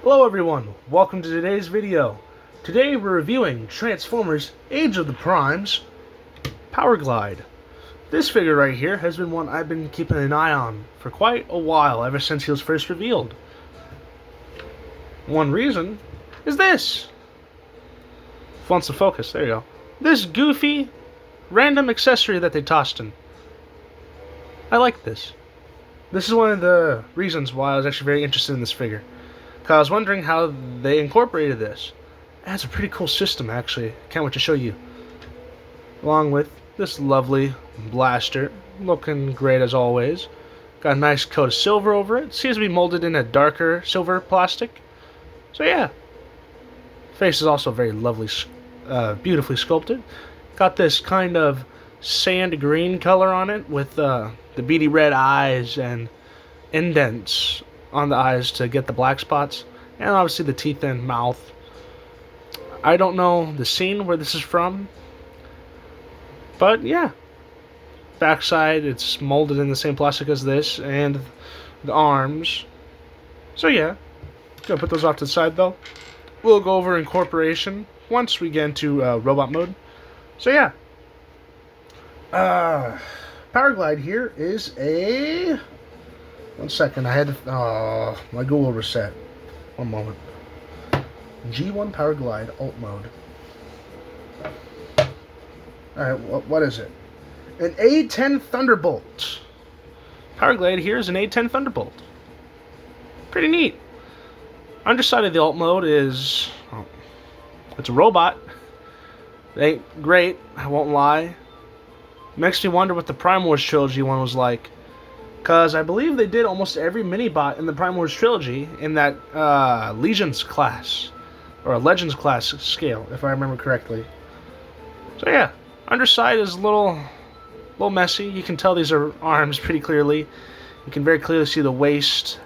Hello everyone, welcome to today's video. Today we're reviewing Transformers Age of the Primes Powerglide. This figure right here has been one I've been keeping an eye on for quite a while, ever since he was first revealed. One reason is this. Wants to focus, there you go. This goofy, random accessory that they tossed in. I like this. This is one of the reasons why I was actually very interested in this figure. Because I was wondering how they incorporated this. That's a pretty cool system, actually. Can't wait to show you. Along with this lovely blaster, looking great as always. Got a nice coat of silver over it. Seems to be molded in a darker silver plastic. So yeah. Face is also very lovely, beautifully sculpted. Got this kind of sand green color on it with the beady red eyes and indents on the eyes to get the black spots, and obviously the teeth and mouth. I don't know the scene where this is from, but yeah. Backside, it's molded in the same plastic as this, and the arms. So yeah, gonna put those off to the side though. We'll go over incorporation once we get into robot mode. So yeah. Powerglide here is a... One second, I had to... my Google reset. One moment. G1 Powerglide alt mode. Alright, what is it? An A10 Thunderbolt. Powerglide here is an A10 Thunderbolt. Pretty neat. Underside of the alt mode is... Oh, it's a robot. It ain't great, I won't lie. Makes me wonder what the Prime Wars Trilogy one was like. Because I believe they did almost every mini-bot in the Prime Wars Trilogy in that Legions class. Or a Legends class scale, if I remember correctly. So yeah, underside is a little messy. You can tell these are arms pretty clearly. You can very clearly see the waist,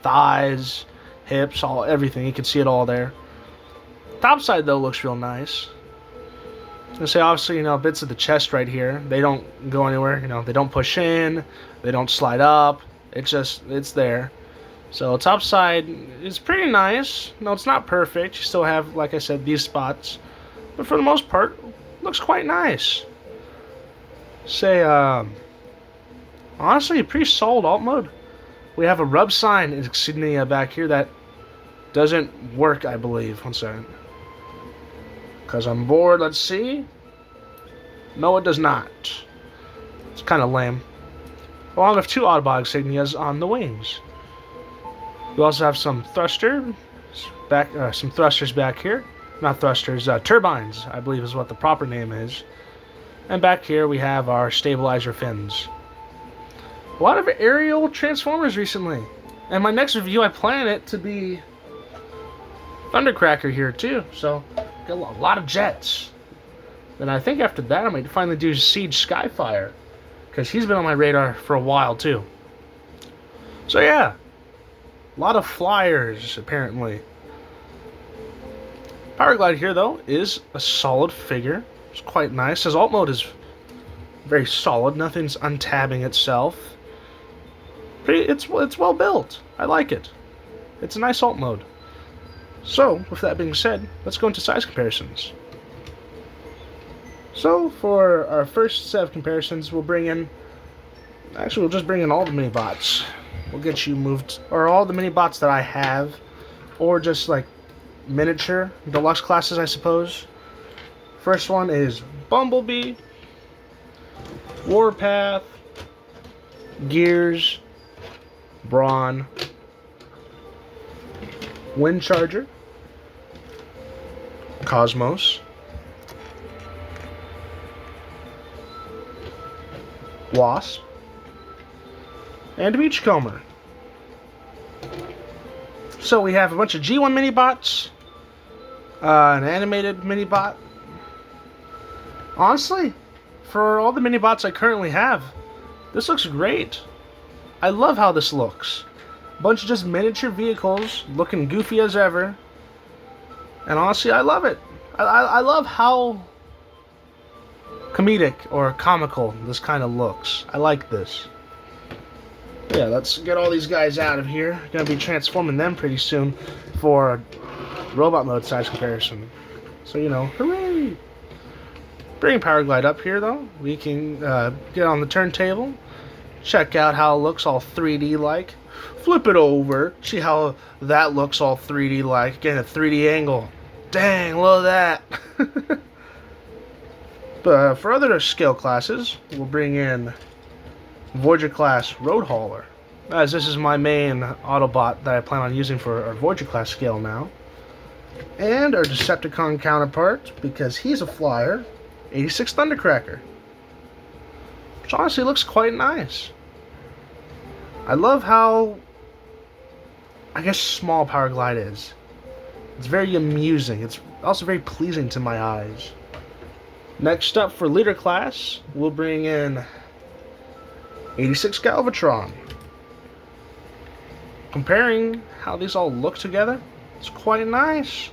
thighs, hips, everything. You can see it all there. Top side, though, looks real nice. I say, obviously, bits of the chest right here, they don't go anywhere. They don't push in, they don't slide up. It's there. So top side is pretty nice. No, it's not perfect. You still have, like I said, these spots, but for the most part, looks quite nice. Say, honestly, a pretty solid alt mode. We have a rub sign insignia back here that doesn't work, I believe. One second. Because I'm bored, let's see. No, it does not. It's kind of lame. Along with two Autobot insignias on the wings. We also have some thrusters back here. Not thrusters, turbines, I believe is what the proper name is. And back here we have our stabilizer fins. A lot of aerial Transformers recently. And my next review, I plan it to be Thundercracker here too. So got a lot of jets. Then I think after that I might finally do Siege Skyfire, because he's been on my radar for a while too. So yeah, a lot of flyers apparently. Powerglide here though is a solid figure. It's quite nice. His alt mode is very solid. Nothing's untabbing itself. It's well built. I like it. It's a nice alt mode. So, with that being said, let's go into size comparisons. So, for our first set of comparisons, we'll just bring in all the mini-bots. We'll get you moved, or all the mini-bots that I have, or just like miniature, deluxe classes, I suppose. First one is Bumblebee, Warpath, Gears, Brawn, Windcharger, Cosmos, Wasp, and Beachcomber. So we have a bunch of G1 mini-bots, an animated mini-bot. Honestly, for all the mini-bots I currently have, this looks great. I love how this looks. A bunch of just miniature vehicles, looking goofy as ever. And honestly, I love it. I love how comedic or comical this kind of looks. I like this. Yeah, let's get all these guys out of here. Gonna be transforming them pretty soon for robot mode size comparison. So, you know, hooray! Bring Powerglide up here, though. We can get on the turntable. Check out how it looks all 3D-like. Flip it over. See how that looks all 3D-like. Getting a 3D angle. Dang, look at that. But for other scale classes, we'll bring in Voyager class Road Hauler, as this is my main Autobot that I plan on using for our Voyager class scale now. And our Decepticon counterpart, because he's a flyer, 86 Thundercracker. Which honestly looks quite nice. I love how, I guess, small Powerglide is. It's very amusing. It's also very pleasing to my eyes. Next up for leader class, we'll bring in 86 Galvatron. Comparing how these all look together, it's quite nice.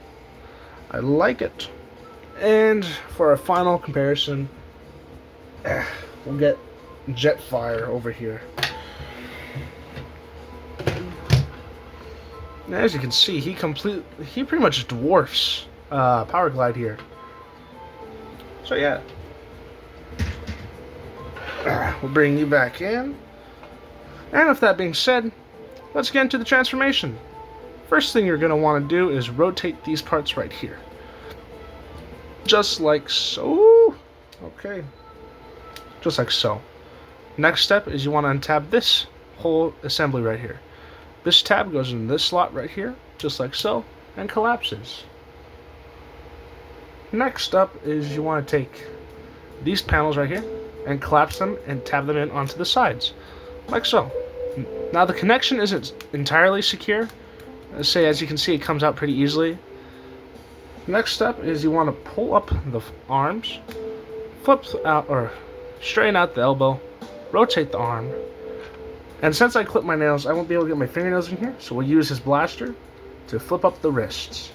I like it. And for our final comparison, we'll get Jetfire over here. Now, as you can see, he pretty much dwarfs Powerglide here. So yeah, we'll bring you back in. And with that being said, let's get into the transformation. First thing you're going to want to do is rotate these parts right here. Just like so. Okay. Just like so. Next step is you want to untab this whole assembly right here. This tab goes in this slot right here, just like so, and collapses. Next up is you want to take these panels right here and collapse them and tab them in onto the sides, like so. Now the connection isn't entirely secure. As you can see, it comes out pretty easily. Next step is you want to pull up the arms, flip out or straighten out the elbow, rotate the arm. And since I clipped my nails, I won't be able to get my fingernails in here, so we'll use his blaster to flip up the wrists.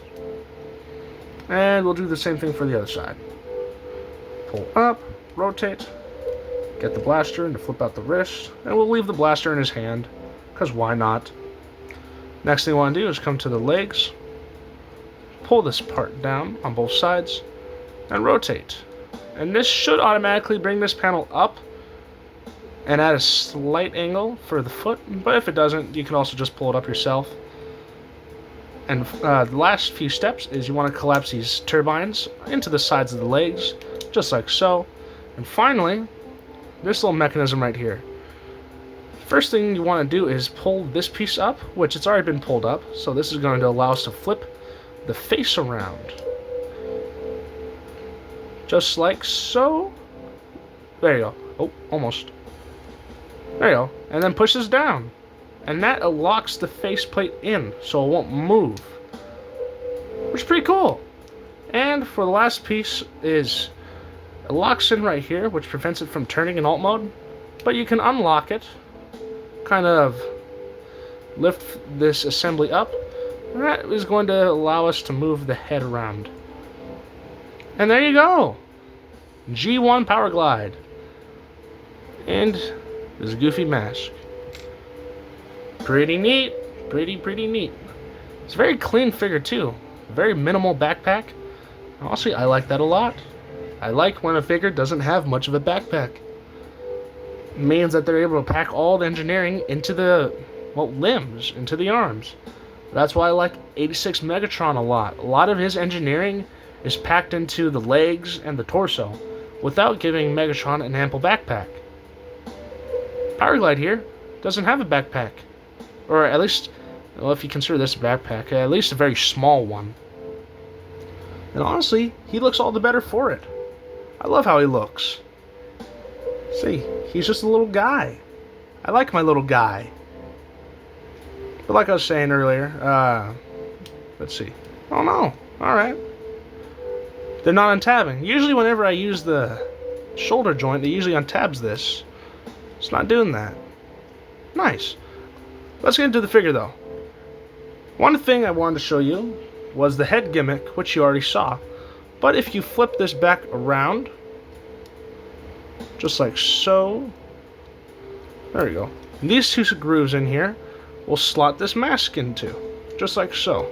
And we'll do the same thing for the other side. Pull up, rotate, get the blaster and to flip out the wrist, and we'll leave the blaster in his hand, because why not? Next thing we want to do is come to the legs, pull this part down on both sides, and rotate. And this should automatically bring this panel up and at a slight angle for the foot, but if it doesn't, you can also just pull it up yourself. And the last few steps is you want to collapse these turbines into the sides of the legs, just like so. And finally, this little mechanism right here. First thing you want to do is pull this piece up, which it's already been pulled up, so this is going to allow us to flip the face around. Just like so. There you go. Oh, almost. There you go. And then push this down. And that locks the faceplate in, so it won't move. Which is pretty cool. And for the last piece is it locks in right here, which prevents it from turning in alt mode. But you can unlock it, kind of lift this assembly up, and that is going to allow us to move the head around. And there you go! G1 Powerglide. And this goofy mask. Pretty neat. Pretty neat. It's a very clean figure too. Very minimal backpack. Honestly, I like that a lot. I like when a figure doesn't have much of a backpack. It means that they're able to pack all the engineering into the, well, limbs, into the arms. That's why I like 86 Megatron a lot. A lot of his engineering is packed into the legs and the torso, without giving Megatron an ample backpack. Powerglide here doesn't have a backpack. Or at least, well, if you consider this a backpack, at least a very small one. And honestly, he looks all the better for it. I love how he looks. See, he's just a little guy. I like my little guy. But like I was saying earlier, let's see. Oh no, alright. They're not untabbing. Usually whenever I use the shoulder joint, they usually untabs this. It's not doing that. Nice. Let's get into the figure though. One thing I wanted to show you was the head gimmick, which you already saw. But if you flip this back around, just like so, There we go. And these two grooves in here we'll slot this mask into, just like so.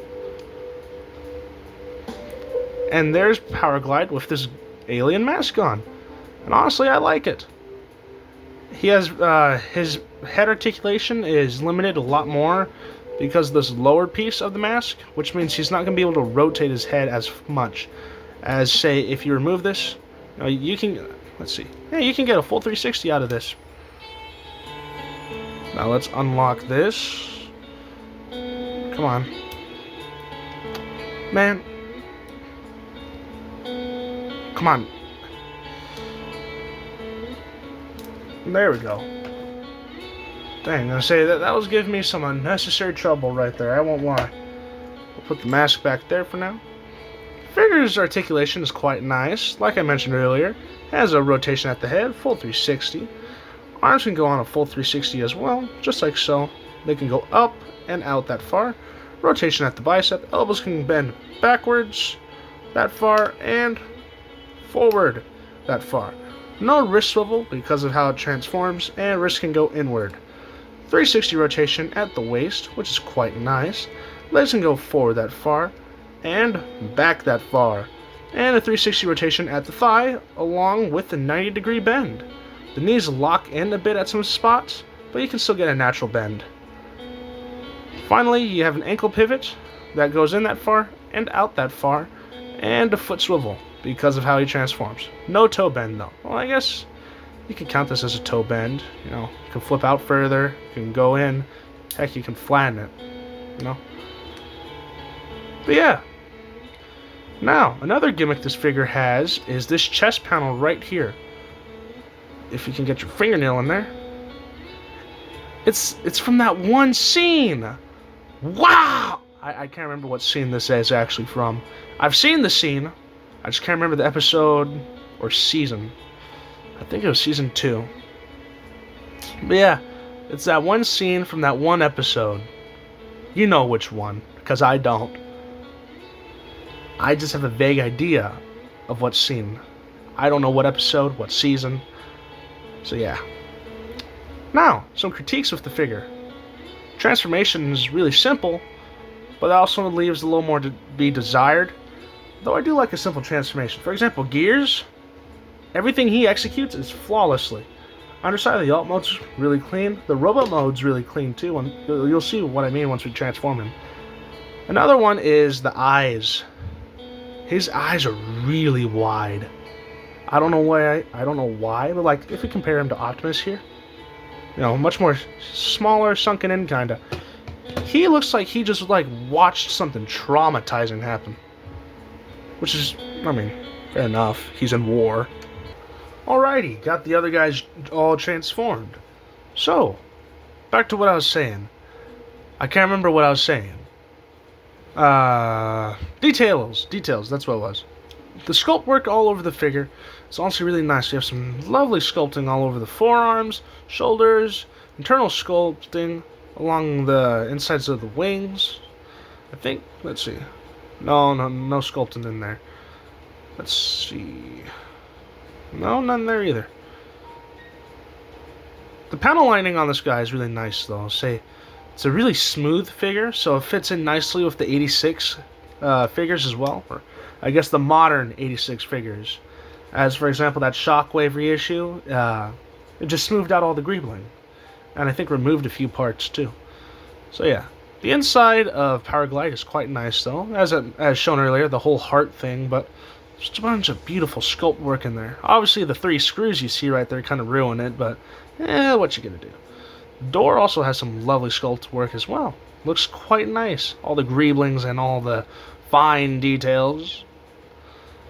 And there's Powerglide with this alien mask on. And honestly, I like it. He has, his head articulation is limited a lot more because of this lower piece of the mask, which means he's not going to be able to rotate his head as much as, say, if you remove this. You can, let's see. Yeah, you can get a full 360 out of this. Now let's unlock this. Come on. Man. Come on. There we go. Dang, I say that was giving me some unnecessary trouble right there. I won't lie. We'll put the mask back there for now. Figure's articulation is quite nice. Like I mentioned earlier, has a rotation at the head, full 360. Arms can go on a full 360 as well, just like so. They can go up and out that far. Rotation at the bicep. Elbows can bend backwards that far and forward that far. No wrist swivel because of how it transforms, and wrist can go inward. 360 rotation at the waist, which is quite nice. Legs can go forward that far and back that far. And a 360 rotation at the thigh, along with the 90-degree bend. The knees lock in a bit at some spots, but you can still get a natural bend. Finally, you have an ankle pivot that goes in that far and out that far, and a foot swivel because of how he transforms. No toe bend though. Well, I guess you can count this as a toe bend. You know, you can flip out further, you can go in, heck, you can flatten it, you know. But yeah. Now, another gimmick this figure has is this chest panel right here. If you can get your fingernail in there. It's from that one scene. Wow! I can't remember what scene this is actually from. I've seen the scene. I just can't remember the episode or season. I think it was season 2. But yeah, it's that one scene from that one episode. You know which one, because I don't. I just have a vague idea of what scene. I don't know what episode, what season. So yeah. Now, some critiques with the figure. Transformation is really simple, but that also leaves a little more to be desired. Though I do like a simple transformation. For example, Gears, everything he executes is flawlessly. Underside of the alt mode's really clean. The robot mode's really clean too, and you'll see what I mean once we transform him. Another one is the eyes. His eyes are really wide. I don't know why, but like if we compare him to Optimus here, you know, much more smaller, sunken in kinda. He looks like he just like watched something traumatizing happen. Which is, I mean, fair enough. He's in war. Alrighty, got the other guys all transformed. So, back to what I was saying. I can't remember what I was saying. Details, that's what it was. The sculpt work all over the figure is honestly really nice. You have some lovely sculpting all over the forearms, shoulders, internal sculpting along the insides of the wings. I think, let's see. No sculpting in there. Let's see. No, none there either. The panel lining on this guy is really nice though. Say, it's a really smooth figure, so it fits in nicely with the 86 figures as well. Or I guess the modern 86 figures. As for example, that Shockwave reissue, it just smoothed out all the greebling. And I think removed a few parts too. So yeah. The inside of Powerglide is quite nice though, as shown earlier, the whole heart thing, but just a bunch of beautiful sculpt work in there. Obviously the 3 screws you see right there kind of ruin it, but what you gonna do? The door also has some lovely sculpt work as well. Looks quite nice. All the greeblings and all the fine details.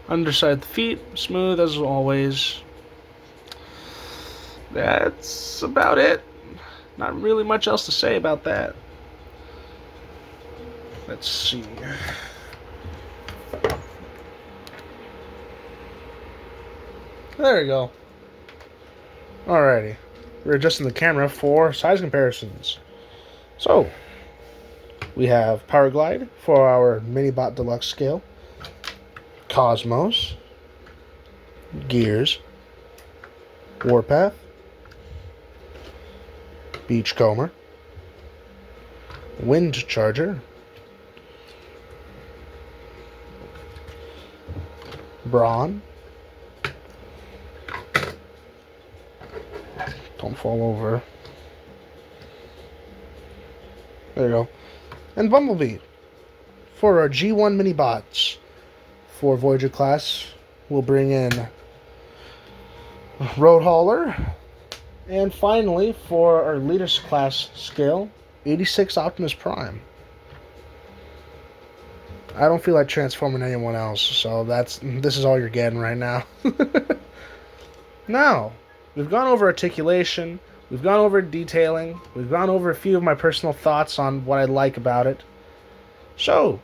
Underside of the feet, smooth as always. That's about it. Not really much else to say about that. Let's see. There we go. Alrighty. We're adjusting the camera for size comparisons. So, we have Powerglide for our Minibot Deluxe scale. Cosmos. Gears. Warpath. Beachcomber, Wind Charger, Brawn, don't fall over, there you go, and Bumblebee. For our G1 mini bots for Voyager class, we'll bring in Road Hauler, and finally for our Leaders class scale, 86 Optimus Prime. I don't feel like transforming anyone else, so this is all you're getting right now. Now, we've gone over articulation, we've gone over detailing, we've gone over a few of my personal thoughts on what I like about it. So,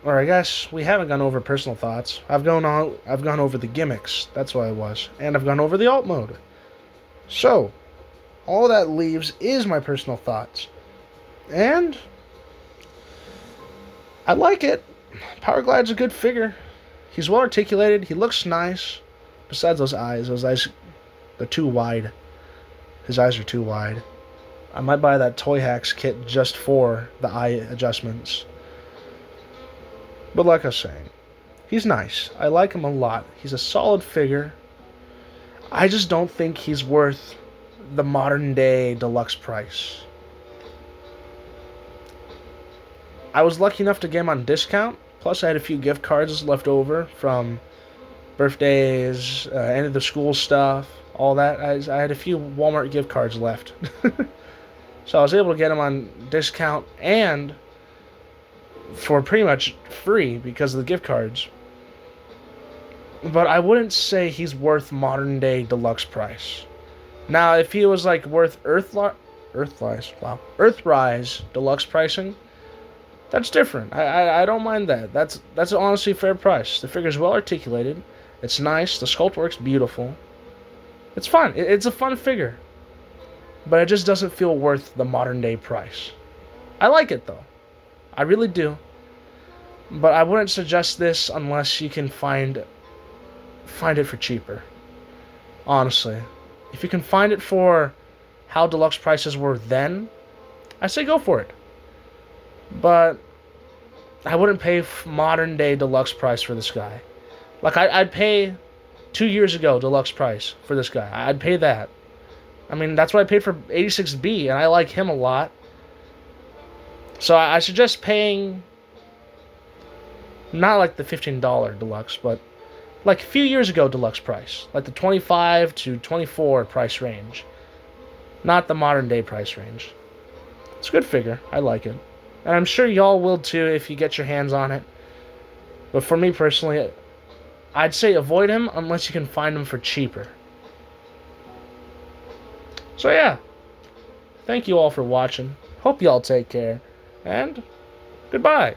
or I guess we haven't gone over personal thoughts. I've gone over the gimmicks. That's what it was, and I've gone over the alt mode. So, all that leaves is my personal thoughts, and I like it. Powerglide's a good figure. He's well articulated. He looks nice. Besides those eyes, they're too wide. His eyes are too wide. I might buy that Toy Hacks kit just for the eye adjustments. But like I was saying, he's nice. I like him a lot. He's a solid figure. I just don't think he's worth the modern day deluxe price. I was lucky enough to get him on discount. Plus, I had a few gift cards left over from birthdays, end of the school stuff, all that. I had a few Walmart gift cards left. So I was able to get him on discount and for pretty much free because of the gift cards. But I wouldn't say he's worth modern day deluxe price. Now, if he was like worth Earthrise deluxe pricing, that's different. I don't mind that. That's honestly a fair price. The figure's well articulated. It's nice. The sculpt work's beautiful. It's fun. It's a fun figure. But it just doesn't feel worth the modern day price. I like it though. I really do. But I wouldn't suggest this unless you can find it for cheaper. Honestly. If you can find it for how deluxe prices were then, I say go for it. But I wouldn't pay modern day deluxe price for this guy. Like I'd pay 2 years ago deluxe price for this guy. I'd pay that. I mean, that's what I paid for 86B, and I like him a lot. So I suggest paying not like the $15 deluxe, but like a few years ago deluxe price, like the 25 to 24 price range, not the modern day price range. It's a good figure. I like it. And I'm sure y'all will too if you get your hands on it. But for me personally, I'd say avoid him unless you can find him for cheaper. So yeah, thank you all for watching. Hope y'all take care, and goodbye.